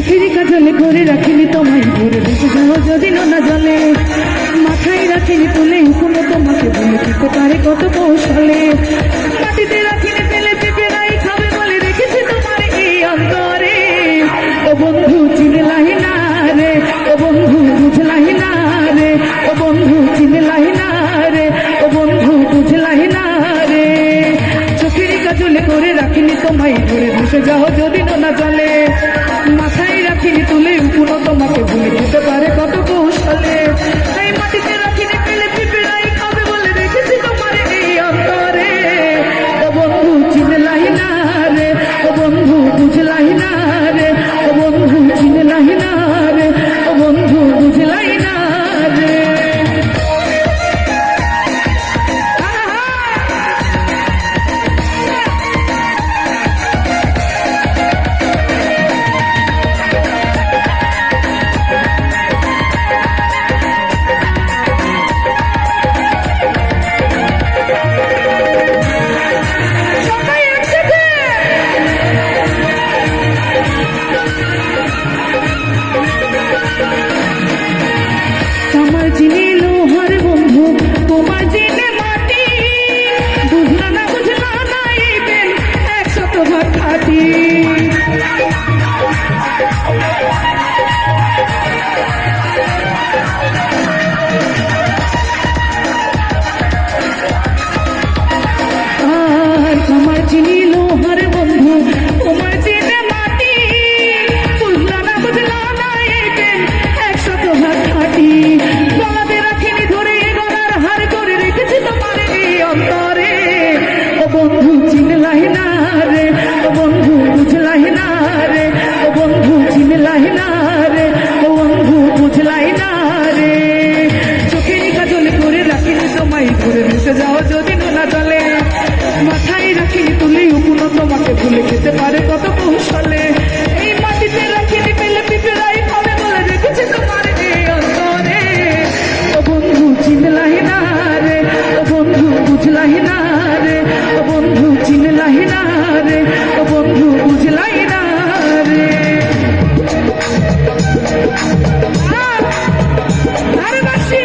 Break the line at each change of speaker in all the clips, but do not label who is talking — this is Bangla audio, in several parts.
চোখের কাজলে করে রাখিনি তোমায় ভরে বেঁচে যাও যদি নোনা জলে মাথায় রাখিনি তুলে কোনো তোমাকে বলে দিতে পারে কত কৌশলে মাটিতে রাখিনি তেলে পেঁপে নাই খাবে বলে রেখেছি তোমার এই অন্তরে ও বন্ধু চিনলাই না রে ও বন্ধু বুঝলাই না রে ও বন্ধু চিনলাই না রে ও বন্ধু বুঝলাই না রে চোখের কাজলে করে রাখিনি তোমায় ভরে ভেসে যাও যদি নোনা জলে মাথায় রাখিনি তুলে কোনো তোমাকে ভুলে যেতে পারে কত কৌশলে এই মাটিতে রাখিনি পেলে পিঁপড়াই খাবে বলে রেখেছি তোমার এই অন্তরে ও বন্ধু চিনলাই না রে ও বন্ধু বুঝলাই না রে ও বন্ধু চিনলাই না রে ও বন্ধু বুঝলাই না রে যাও যদি নোনা জলে মাথায় রাখিনি তুলি কোনো তোমাকে ভুলে যেতে পারে কত কৌশলে এই মাটিতে রাখিনি পেলে পিঁপড়াই খাবে বলে রেখেছি তোমার এই অন্তরে ও বন্ধু চিনলাই না রে ও বন্ধু বুঝলাই না রে ও বন্ধু চিনলাই না রে ও বন্ধু বুঝলাই না রে আরে বাসি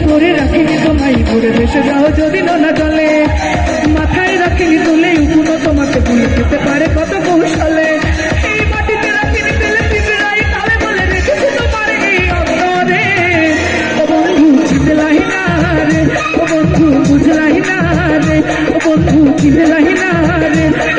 করে রাখিনি তোমায় ঘুরে ভেসে যাও যদি নোনা জলে মাথায় রাখিনি তুলে কোনো তোমাকে ভুলে যেতে পারে কত কৌশলে এই মাটিতে রাখিনি পেলে পিঁপড়াই খাবে বলে রেখেছি তোমার এই অন্তরে ও বন্ধু চিনলাই না রে ও বন্ধু বুঝলাই না রে ও বন্ধু চিনলাই না রে।